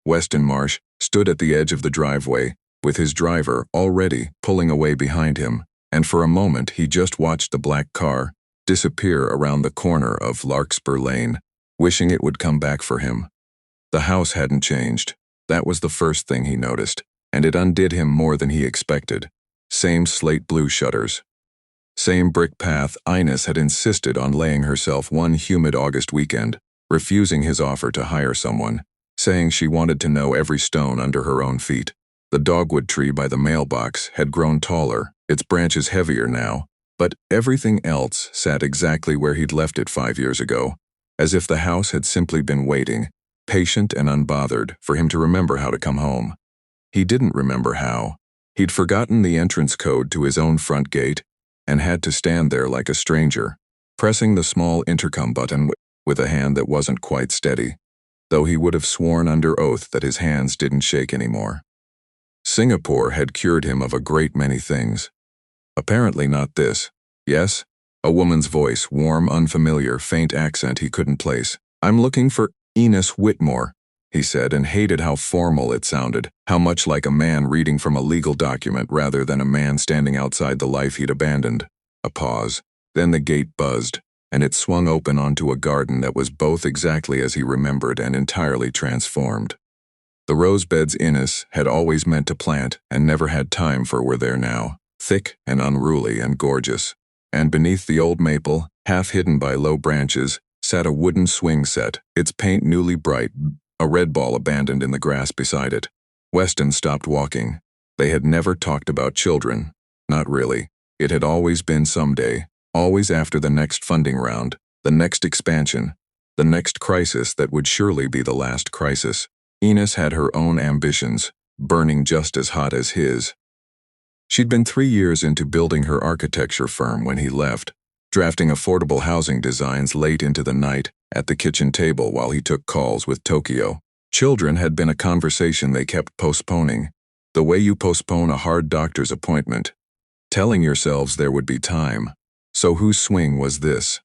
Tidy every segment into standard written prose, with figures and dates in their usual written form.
Weston Marsh stood at the edge of the driveway, with his driver already pulling away behind him, and for a moment he just watched the black car disappear around the corner of Larkspur Lane, wishing it would come back for him. The house hadn't changed. That was the first thing he noticed, and it undid him more than he expected. Same slate blue shutters. Same brick path. Ines had insisted on laying herself one humid August weekend, refusing his offer to hire someone, saying she wanted to know every stone under her own feet. The dogwood tree by the mailbox had grown taller, its branches heavier now, but everything else sat exactly where he'd left it 5 years ago, as if the house had simply been waiting, patient and unbothered, for him to remember how to come home. He didn't remember how. He'd forgotten the entrance code to his own front gate and had to stand there like a stranger, pressing the small intercom button with a hand that wasn't quite steady, though he would have sworn under oath that his hands didn't shake anymore. Singapore had cured him of a great many things. Apparently not this. Yes? A woman's voice, warm, unfamiliar, faint accent he couldn't place. "I'm looking for Ines Whitmore," he said, and hated how formal it sounded, how much like a man reading from a legal document rather than a man standing outside the life he'd abandoned. A pause. Then the gate buzzed, and it swung open onto a garden that was both exactly as he remembered and entirely transformed. The rose beds Ines had always meant to plant and never had time for were there now, thick and unruly and gorgeous. And beneath the old maple, half hidden by low branches, sat a wooden swing set, its paint newly bright, a red ball abandoned in the grass beside it. Weston stopped walking. They had never talked about children. Not really. It had always been someday, always after the next funding round, the next expansion, the next crisis that would surely be the last crisis. Ines had her own ambitions, burning just as hot as his. She'd been 3 years into building her architecture firm when he left, drafting affordable housing designs late into the night at the kitchen table while he took calls with Tokyo. Children had been a conversation they kept postponing, the way you postpone a hard doctor's appointment, telling yourselves there would be time. So whose swing was this?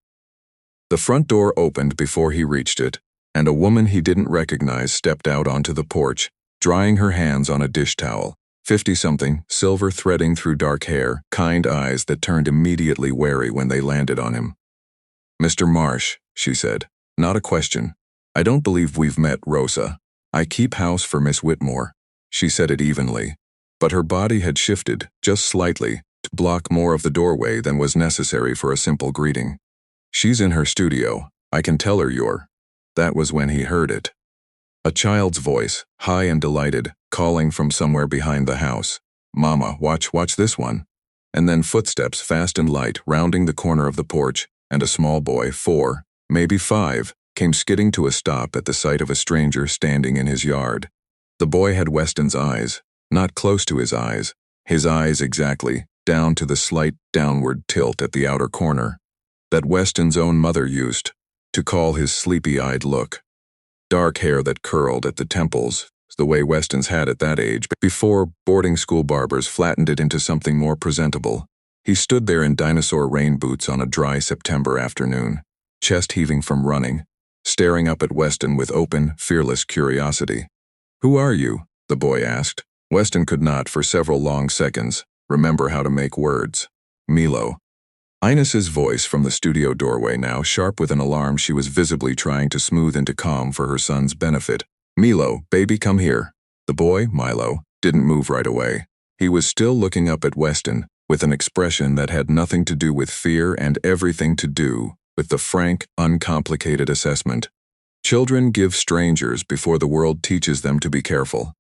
The front door opened before he reached it, and a woman he didn't recognize stepped out onto the porch, drying her hands on a dish towel. 50-something, silver threading through dark hair, kind eyes that turned immediately wary when they landed on him. "Mr. Marsh," she said. "Not a question. I don't believe we've met, Rosa. I keep house for Miss Whitmore." She said it evenly, but her body had shifted, just slightly, to block more of the doorway than was necessary for a simple greeting. "She's in her studio. I can tell her you're." That was when he heard it. A child's voice, high and delighted, calling from somewhere behind the house. "Mama, watch this one." And then footsteps fast and light rounding the corner of the porch, and a small boy, 4, maybe 5, came skidding to a stop at the sight of a stranger standing in his yard. The boy had Weston's eyes, not close to his eyes exactly, down to the slight downward tilt at the outer corner, that Weston's own mother used to call his sleepy-eyed look. Dark hair that curled at the temples, the way Weston's had at that age, before boarding school barbers flattened it into something more presentable. He stood there in dinosaur rain boots on a dry September afternoon, chest heaving from running, staring up at Weston with open, fearless curiosity. "Who are you?" the boy asked. Weston could not, for several long seconds, remember how to make words. "Milo." Ines's voice from the studio doorway now, sharp with an alarm she was visibly trying to smooth into calm for her son's benefit. "Milo, baby, come here." The boy, Milo, didn't move right away. He was still looking up at Weston, with an expression that had nothing to do with fear and everything to do with the frank, uncomplicated assessment. Children give strangers before the world teaches them to be careful.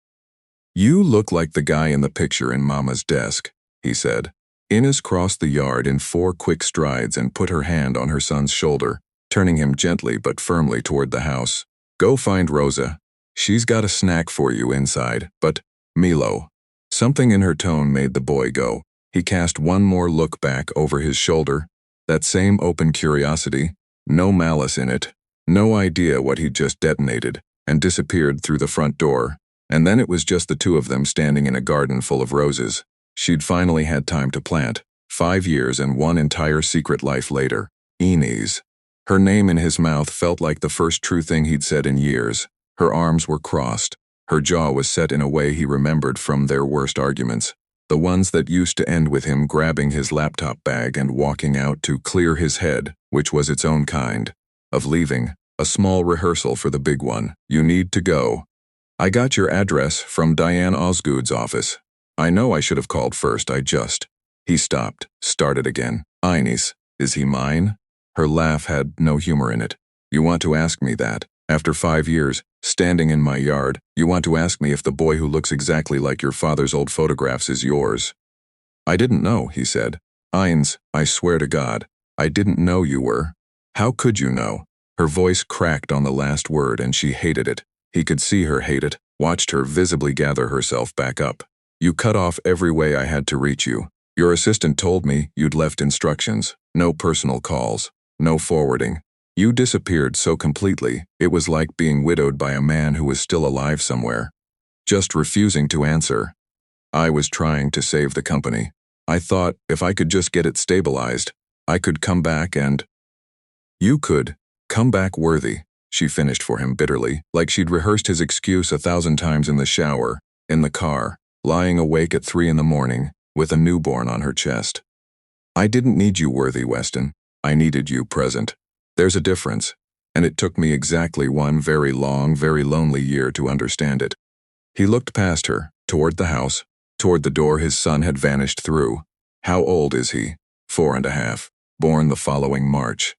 "You look like the guy in the picture in Mama's desk," he said. Ines crossed the yard in 4 quick strides and put her hand on her son's shoulder, turning him gently but firmly toward the house. "Go find Rosa. She's got a snack for you inside, but, Milo." Something in her tone made the boy go. He cast one more look back over his shoulder, that same open curiosity, no malice in it, no idea what he'd just detonated, and disappeared through the front door. And then it was just the two of them standing in a garden full of roses. She'd finally had time to plant, 5 years and one entire secret life later. Ines. Her name in his mouth felt like the first true thing he'd said in years. Her arms were crossed, Her jaw was set in a way he remembered from their worst arguments, the ones that used to end with him grabbing his laptop bag and walking out to clear his head, which was its own kind of leaving, a small rehearsal for the big one. You need to go. I got your address from Diane Osgood's office. I know I should have called first, He stopped, started again. Ines, is he mine? Her laugh had no humor in it. You want to ask me that? After 5 years, standing in my yard, you want to ask me if the boy who looks exactly like your father's old photographs is yours? I didn't know, he said. Ines, I swear to God, I didn't know you were. How could you know? Her voice cracked on the last word and she hated it. He could see her hate it, watched her visibly gather herself back up. You cut off every way I had to reach you. Your assistant told me you'd left instructions. No personal calls. No forwarding. You disappeared so completely, it was like being widowed by a man who was still alive somewhere. Just refusing to answer. I was trying to save the company. I thought if I could just get it stabilized, I could come back and... You could. Come back worthy, she finished for him bitterly, like she'd rehearsed his excuse 1,000 times in the shower, in the car, lying awake at 3 a.m, with a newborn on her chest. I didn't need you worthy, Weston. I needed you present. There's a difference, and it took me exactly one very long, very lonely year to understand it. He looked past her, toward the house, toward the door his son had vanished through. How old is he? 4.5. Born the following March.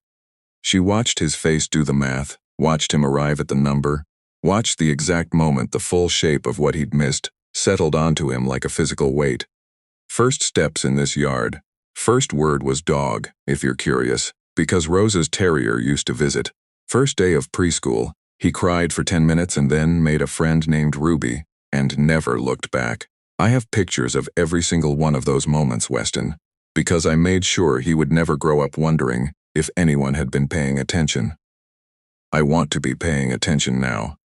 She watched his face do the math, watched him arrive at the number, watched the exact moment the full shape of what he'd missed settled onto him like a physical weight. First steps in this yard. First word was dog, if you're curious, because Rosa's terrier used to visit. First day of preschool, he cried for 10 minutes and then made a friend named Ruby, and never looked back. I have pictures of every single one of those moments, Weston, because I made sure he would never grow up wondering if anyone had been paying attention. I want to be paying attention now.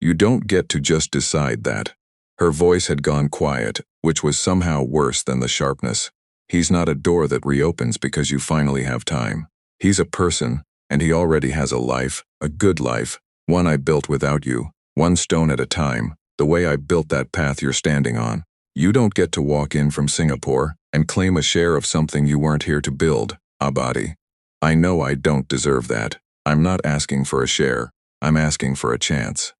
You don't get to just decide that. Her voice had gone quiet, which was somehow worse than the sharpness. He's not a door that reopens because you finally have time. He's a person, and he already has a life, a good life, one I built without you, one stone at a time, the way I built that path you're standing on. You don't get to walk in from Singapore and claim a share of something you weren't here to build, Abadi. I know I don't deserve that. I'm not asking for a share. I'm asking for a chance.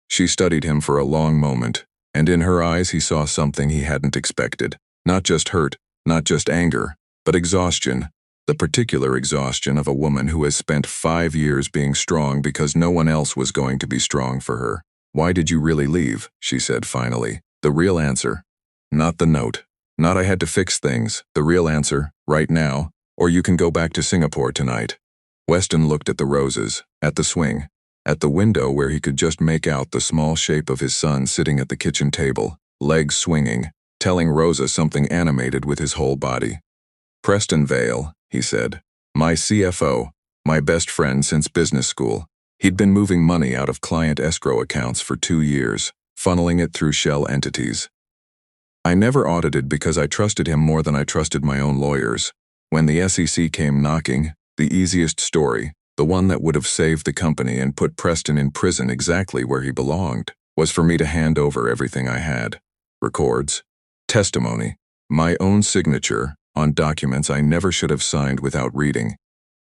She studied him for a long moment, and in her eyes he saw something he hadn't expected. Not just hurt, not just anger, but exhaustion. The particular exhaustion of a woman who has spent 5 years being strong because no one else was going to be strong for her. Why did you really leave? She said finally. The real answer. Not the note. Not I had to fix things. The real answer, right now, or you can go back to Singapore tonight. Weston looked at the roses, at the swing, at the window where he could just make out the small shape of his son sitting at the kitchen table, legs swinging, telling Rosa something animated with his whole body. Preston Vale, he said. My CFO, my best friend since business school. He'd been moving money out of client escrow accounts for 2 years, funneling it through shell entities. I never audited because I trusted him more than I trusted my own lawyers. When the SEC came knocking, the easiest story, the one that would have saved the company and put Preston in prison exactly where he belonged, was for me to hand over everything I had. Records, testimony, my own signature on documents I never should have signed without reading,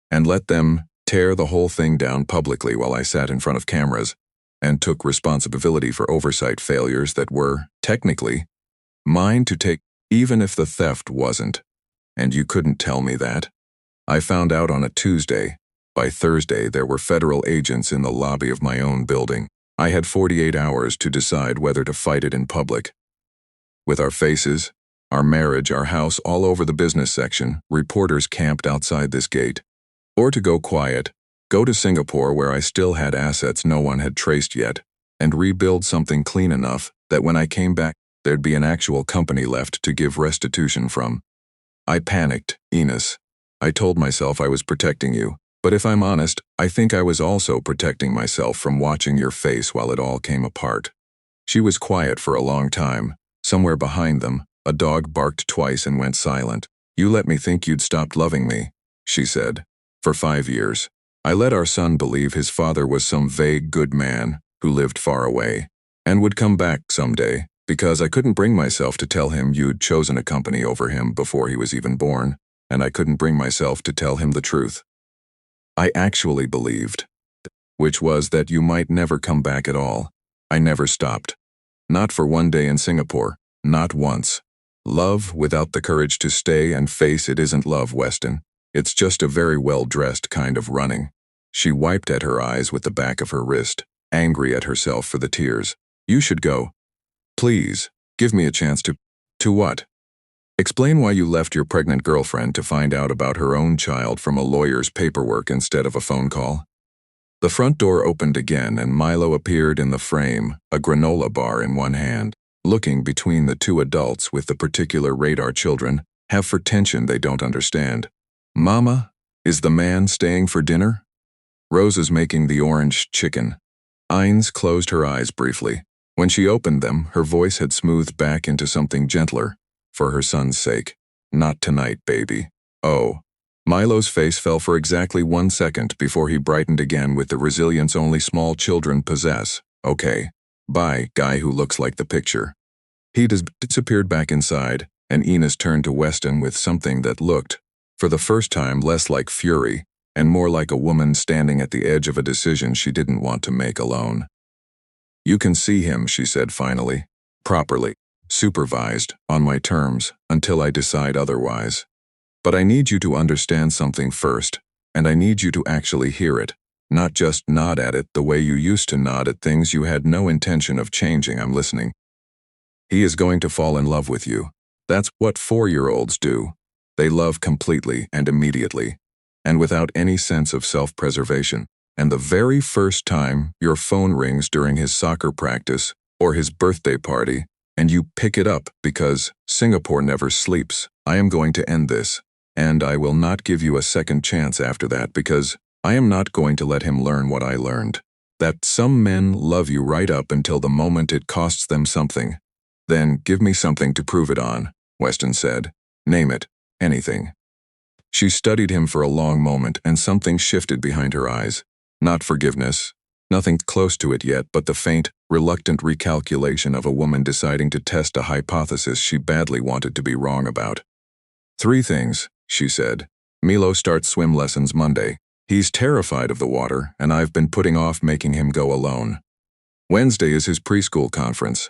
and let them tear the whole thing down publicly while I sat in front of cameras and took responsibility for oversight failures that were, technically, mine to take, even if the theft wasn't. And you couldn't tell me that. I found out on a Tuesday. By Thursday, there were federal agents in the lobby of my own building. I had 48 hours to decide whether to fight it in public. With our faces, our marriage, our house all over the business section, reporters camped outside this gate. Or to go quiet, go to Singapore where I still had assets no one had traced yet, and rebuild something clean enough that when I came back, there'd be an actual company left to give restitution from. I panicked, Ines. I told myself I was protecting you, but if I'm honest, I think I was also protecting myself from watching your face while it all came apart. She was quiet for a long time. Somewhere behind them, a dog barked twice and went silent. You let me think you'd stopped loving me, she said. For 5 years. I let our son believe his father was some vague good man who lived far away. and would come back someday, because I couldn't bring myself to tell him you'd chosen a company over him before he was even born, and I couldn't bring myself to tell him the truth. I actually believed, which was that you might never come back at all. I never stopped. Not for one day in Singapore, not once. Love without the courage to stay and face it isn't love, Weston. It's just a very well-dressed kind of running. She wiped at her eyes with the back of her wrist, angry at herself for the tears. You should go. Please, give me a chance to… To what? Explain why you left your pregnant girlfriend to find out about her own child from a lawyer's paperwork instead of a phone call. The front door opened again and Milo appeared in the frame, a granola bar in one hand, looking between the two adults with the particular radar children have for tension they don't understand. Mama, is the man staying for dinner? Rosa's making the orange chicken. Ines closed her eyes briefly. When she opened them, her voice had smoothed back into something gentler. For her son's sake. Not tonight, baby. Oh. Milo's face fell for exactly 1 second before he brightened again with the resilience only small children possess. Okay. Bye, guy who looks like the picture. He disappeared back inside, and Ines turned to Weston with something that looked, for the first time, less like fury, and more like a woman standing at the edge of a decision she didn't want to make alone. You can see him, she said finally. Properly. Supervised, on my terms, until I decide otherwise. But I need you to understand something first, and I need you to actually hear it, not just nod at it the way you used to nod at things you had no intention of changing. I'm listening. He is going to fall in love with you. That's what 4-year-olds do. They love completely and immediately, and without any sense of self-preservation. And the very first time your phone rings during his soccer practice or his birthday party, and you pick it up because Singapore never sleeps, I am going to end this, and I will not give you a second chance after that because I am not going to let him learn what I learned. That some men love you right up until the moment it costs them something. Then give me something to prove it on, Weston said. Name it. Anything. She studied him for a long moment and something shifted behind her eyes. Not forgiveness. Nothing close to it yet, but the faint, reluctant recalculation of a woman deciding to test a hypothesis she badly wanted to be wrong about. 3 things, she said. Milo starts swim lessons Monday. He's terrified of the water, and I've been putting off making him go alone. Wednesday is his preschool conference.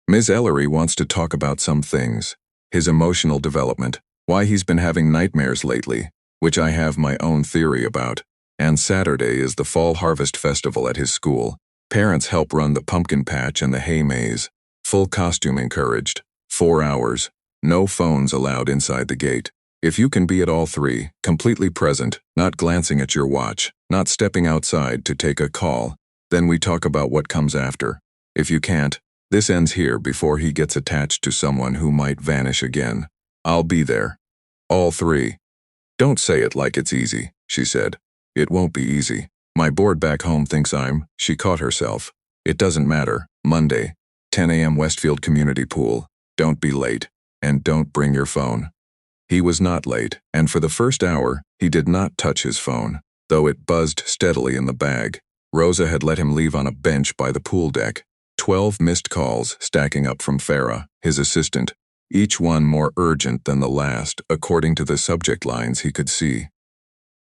Ms. Ellery wants to talk about some things. His emotional development, why he's been having nightmares lately, which I have my own theory about. And Saturday is the Fall Harvest Festival at his school. Parents help run the pumpkin patch and the hay maze. Full costume encouraged. 4 hours. No phones allowed inside the gate. If you can be at all 3, completely present, not glancing at your watch, not stepping outside to take a call, then we talk about what comes after. If you can't, this ends here before he gets attached to someone who might vanish again. I'll be there. All 3. Don't say it like it's easy, she said. It won't be easy. My board back home thinks she caught herself. It doesn't matter. Monday, 10 a.m. Westfield Community Pool. Don't be late. And don't bring your phone. He was not late, and for the first hour, he did not touch his phone, though it buzzed steadily in the bag. Rosa had let him leave on a bench by the pool deck. 12 missed calls stacking up from Farah, his assistant, each one more urgent than the last, according to the subject lines he could see.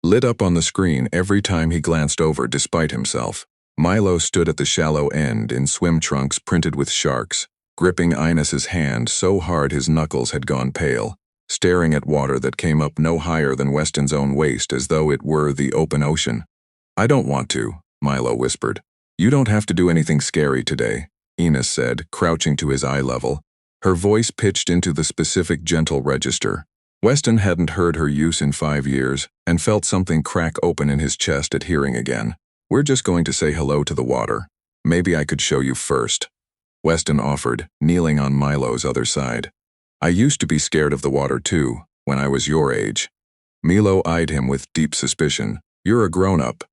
Lit up on the screen every time he glanced over despite himself. Milo stood at the shallow end in swim trunks printed with sharks, gripping Ines's hand so hard his knuckles had gone pale, staring at water that came up no higher than Weston's own waist as though it were the open ocean. I don't want to, Milo whispered. You don't have to do anything scary today, Ines said, crouching to his eye level, her voice pitched into the specific gentle register. Weston hadn't heard her use in 5 years and felt something crack open in his chest at hearing again. We're just going to say hello to the water. Maybe I could show you first. Weston offered, kneeling on Milo's other side. I used to be scared of the water too, when I was your age. Milo eyed him with deep suspicion. You're a grown-up.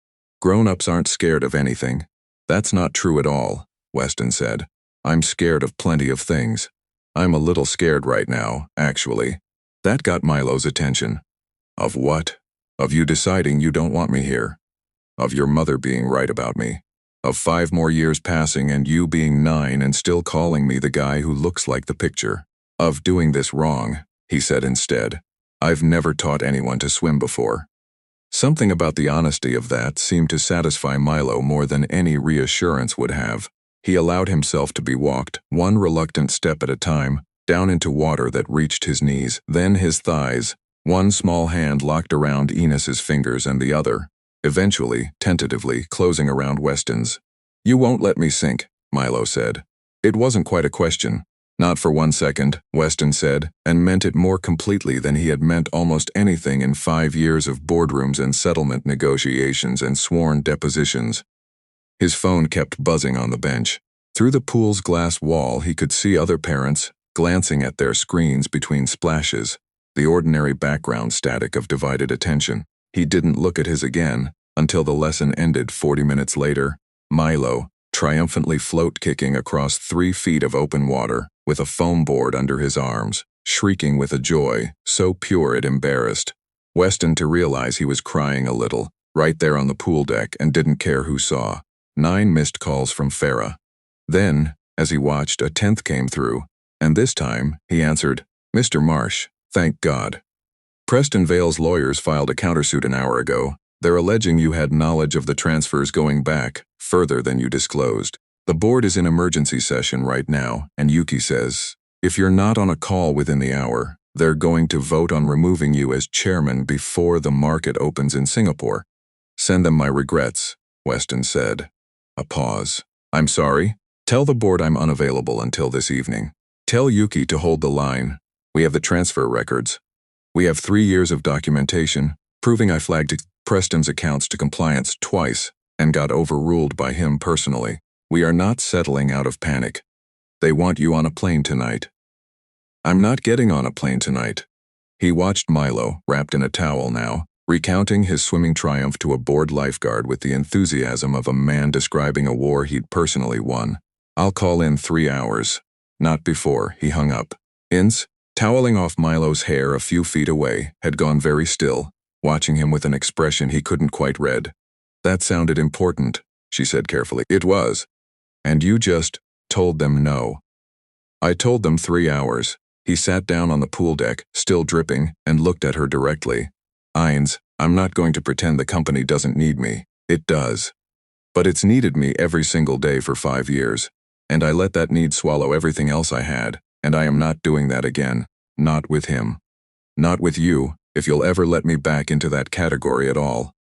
Grown-ups aren't scared of anything. That's not true at all, Weston said. I'm scared of plenty of things. I'm a little scared right now, actually. That got Milo's attention. Of what? Of you deciding you don't want me here. Of your mother being right about me. of 5 more years passing and you being 9 and still calling me the guy who looks like the picture. Of doing this wrong, he said instead. I've never taught anyone to swim before. Something about the honesty of that seemed to satisfy Milo more than any reassurance would have. He allowed himself to be walked, one reluctant step at a time, down into water that reached his knees, then his thighs, one small hand locked around Enos's fingers and the other, eventually, tentatively, closing around Weston's. "You won't let me sink," Milo said. It wasn't quite a question. Not for 1 second, Weston said, and meant it more completely than he had meant almost anything in 5 years of boardrooms and settlement negotiations and sworn depositions. His phone kept buzzing on the bench. Through the pool's glass wall he could see other parents, glancing at their screens between splashes, the ordinary background static of divided attention. He didn't look at his again, until the lesson ended 40 minutes later. Milo, triumphantly float-kicking across 3 feet of open water, with a foam board under his arms, shrieking with a joy so pure it embarrassed Weston to realize he was crying a little, right there on the pool deck, and didn't care who saw. 9 missed calls from Farah. Then, as he watched, a 10th came through, and this time, he answered, "Mr. Marsh, thank God. Preston Vale's lawyers filed a countersuit an hour ago. They're alleging you had knowledge of the transfers going back further than you disclosed. The board is in emergency session right now, and Yuki says, if you're not on a call within the hour, they're going to vote on removing you as chairman before the market opens in Singapore. Send them my regrets," Weston said. A pause. "I'm sorry. Tell the board I'm unavailable until this evening. Tell Yuki to hold the line. We have the transfer records. We have 3 years of documentation, proving I flagged Preston's accounts to compliance twice and got overruled by him personally. We are not settling out of panic. They want you on a plane tonight." "I'm not getting on a plane tonight." He watched Milo, wrapped in a towel now, recounting his swimming triumph to a bored lifeguard with the enthusiasm of a man describing a war he'd personally won. "I'll call in 3 hours. Not before," he hung up. Ince, toweling off Milo's hair a few feet away, had gone very still, watching him with an expression he couldn't quite read. "That sounded important," she said carefully. "It was. And you just told them no." "I told them 3 hours. He sat down on the pool deck, still dripping, and looked at her directly. "Ines, I'm not going to pretend the company doesn't need me. It does. But it's needed me every single day for 5 years. And I let that need swallow everything else I had, and I am not doing that again. Not with him. Not with you, if you'll ever let me back into that category at all."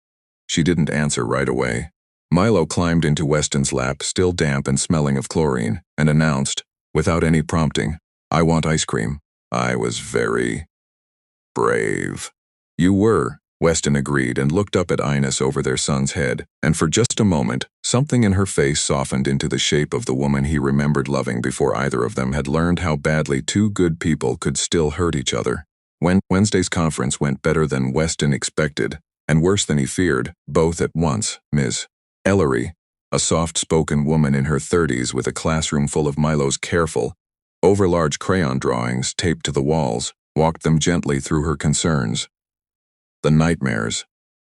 She didn't answer right away. Milo climbed into Weston's lap, still damp and smelling of chlorine, and announced, without any prompting, "I want ice cream." "I was very brave." "You were," Weston agreed and looked up at Ines over their son's head, and for just a moment, something in her face softened into the shape of the woman he remembered loving before either of them had learned how badly 2 good people could still hurt each other. When Wednesday's conference went better than Weston expected, and worse than he feared, both at once. Ms. Ellery, a soft-spoken woman in her 30s with a classroom full of Milo's careful, overlarge crayon drawings taped to the walls, walked them gently through her concerns. The nightmares.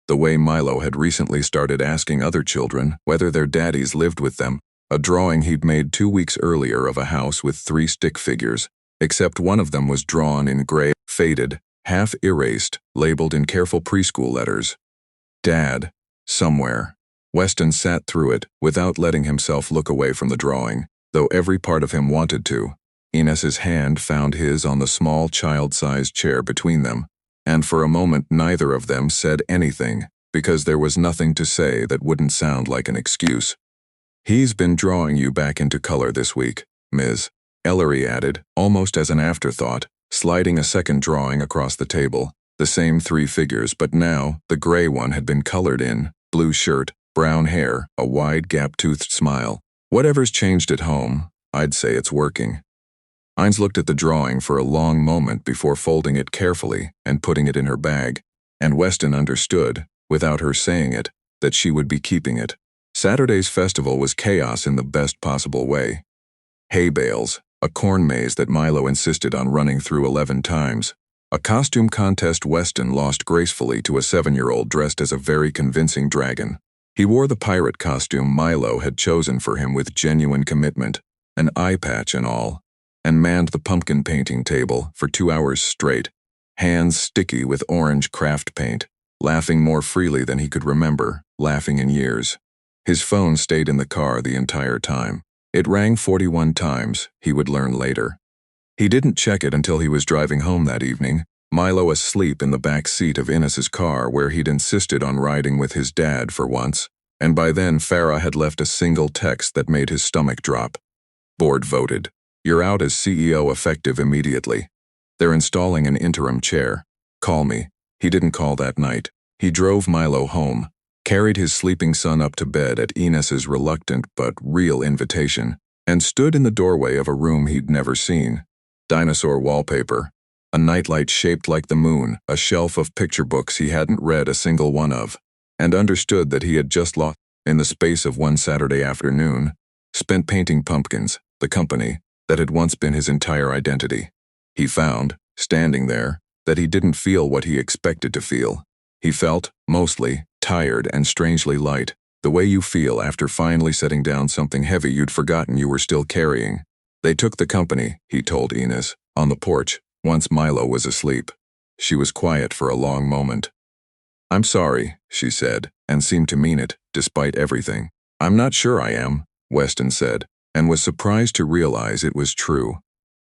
The way Milo had recently started asking other children whether their daddies lived with them, a drawing he'd made 2 weeks earlier of a house with 3 stick figures, except one of them was drawn in gray, faded, half-erased, labeled in careful preschool letters. Dad. Somewhere. Weston sat through it, without letting himself look away from the drawing, though every part of him wanted to. Enos's hand found his on the small child-sized chair between them, and for a moment neither of them said anything, because there was nothing to say that wouldn't sound like an excuse. "He's been drawing you back into color this week," Ms. Ellery added, almost as an afterthought, sliding a second drawing across the table. The same 3 figures, but now the gray one had been colored in, blue shirt, brown hair, a wide gap-toothed smile. "Whatever's changed at home, I'd say it's working." Ines looked at the drawing for a long moment before folding it carefully and putting it in her bag, and Weston understood, without her saying it, that she would be keeping it. Saturday's festival was chaos in the best possible way. Hay bales, a corn maze that Milo insisted on running through 11 times, a costume contest Weston lost gracefully to a 7-year-old dressed as a very convincing dragon, He wore the pirate costume Milo had chosen for him with genuine commitment, an eye patch and all, and manned the pumpkin painting table for 2 hours straight, hands sticky with orange craft paint, laughing more freely than he could remember, laughing in years. His phone stayed in the car the entire time. It rang 41 times, he would learn later. He didn't check it until he was driving home that evening, Milo asleep in the back seat of Ines' car where he'd insisted on riding with his dad for once, and by then Farah had left a single text that made his stomach drop. Board voted. You're out as CEO effective immediately. They're installing an interim chair. Call me. He didn't call that night. He drove Milo home, carried his sleeping son up to bed at Ines' reluctant but real invitation, and stood in the doorway of a room he'd never seen. Dinosaur wallpaper, a nightlight shaped like the moon, a shelf of picture books he hadn't read a single one of, and understood that he had just lost, in the space of one Saturday afternoon, spent painting pumpkins, the company that had once been his entire identity. He found, standing there, that he didn't feel what he expected to feel. He felt, mostly, tired and strangely light, the way you feel after finally setting down something heavy you'd forgotten you were still carrying. They took the company, he told Ines, on the porch, once Milo was asleep. She was quiet for a long moment. I'm sorry, she said, and seemed to mean it, despite everything. I'm not sure I am, Weston said, and was surprised to realize it was true.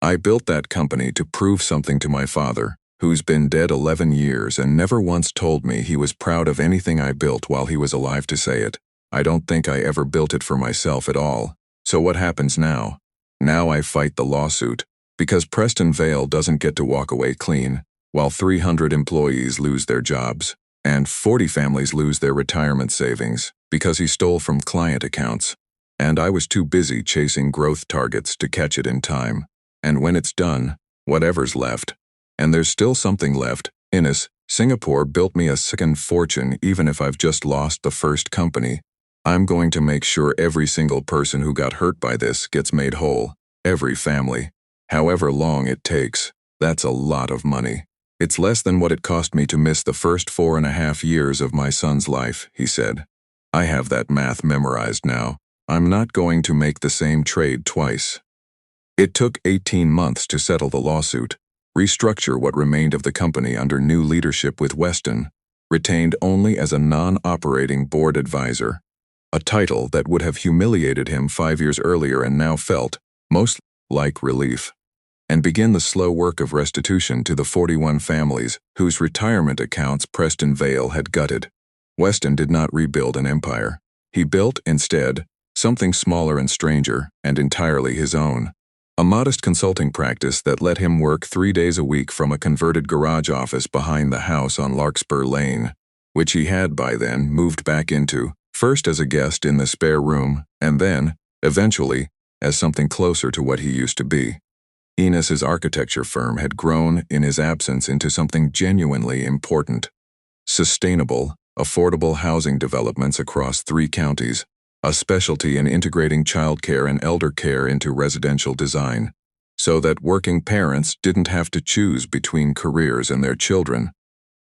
I built that company to prove something to my father, who's been dead 11 years and never once told me he was proud of anything I built while he was alive to say it. I don't think I ever built it for myself at all. So what happens now? Now I fight the lawsuit, because Preston Vale doesn't get to walk away clean, while 300 employees lose their jobs, and 40 families lose their retirement savings, because he stole from client accounts. And I was too busy chasing growth targets to catch it in time. And when it's done, whatever's left, and there's still something left, Ines, Singapore built me a second fortune even if I've just lost the first company. I'm going to make sure every single person who got hurt by this gets made whole, every family. However long it takes, that's a lot of money. It's less than what it cost me to miss the first 4.5 years of my son's life, he said. I have that math memorized now. I'm not going to make the same trade twice. It took 18 months to settle the lawsuit, restructure what remained of the company under new leadership with Weston, retained only as a non-operating board advisor, a title that would have humiliated him 5 years earlier and now felt, most like relief, and begin the slow work of restitution to the 41 families whose retirement accounts Preston Vale had gutted. Weston did not rebuild an empire. He built, instead, something smaller and stranger, and entirely his own. A modest consulting practice that let him work 3 days a week from a converted garage office behind the house on Larkspur Lane, which he had by then moved back into, first as a guest in the spare room, and then, eventually, as something closer to what he used to be. Ines' architecture firm had grown in his absence into something genuinely important. Sustainable, affordable housing developments across 3 counties, a specialty in integrating childcare and elder care into residential design, so that working parents didn't have to choose between careers and their children,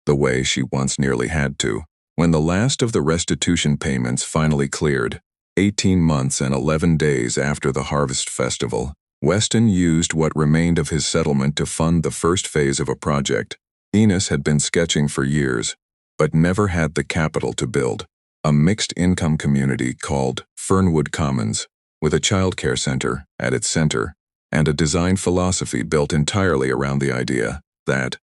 the way she once nearly had to. When the last of the restitution payments finally cleared, 18 months and 11 days after the Harvest Festival, Weston used what remained of his settlement to fund the first phase of a project Ines had been sketching for years, but never had the capital to build. A mixed-income community called Fernwood Commons, with a childcare center at its center, and a design philosophy built entirely around the idea that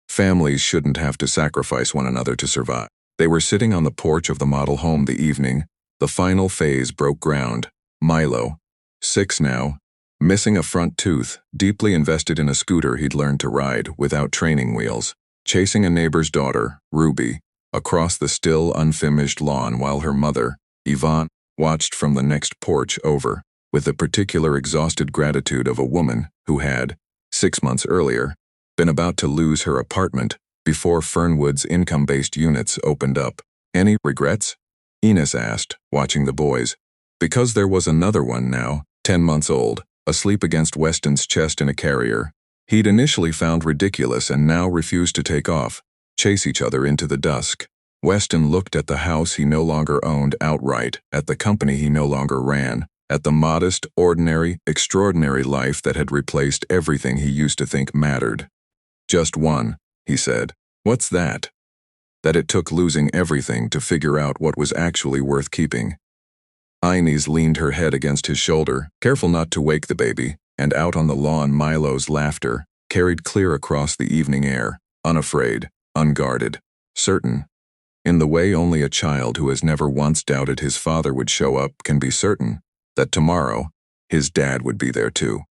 families shouldn't have to sacrifice one another to survive. They were sitting on the porch of the model home the evening the final phase broke ground. Milo, 6 now, missing a front tooth, deeply invested in a scooter he'd learned to ride without training wheels, chasing a neighbor's daughter, Ruby, across the still unfinished lawn while her mother, Yvonne, watched from the next porch over, with the particular exhausted gratitude of a woman who had, 6 months earlier, been about to lose her apartment before Fernwood's income-based units opened up. Any regrets? Ines asked, watching the boys. Because there was another one now, 10 months old, asleep against Weston's chest in a carrier. He'd initially found ridiculous and now refused to take off, chase each other into the dusk. Weston looked at the house he no longer owned outright, at the company he no longer ran, at the modest, ordinary, extraordinary life that had replaced everything he used to think mattered. "Just one," he said. "What's that?" That it took losing everything to figure out what was actually worth keeping. Inez leaned her head against his shoulder, careful not to wake the baby, and out on the lawn Milo's laughter carried clear across the evening air, unafraid, unguarded, certain. In the way only a child who has never once doubted his father would show up can be certain that tomorrow his dad would be there too.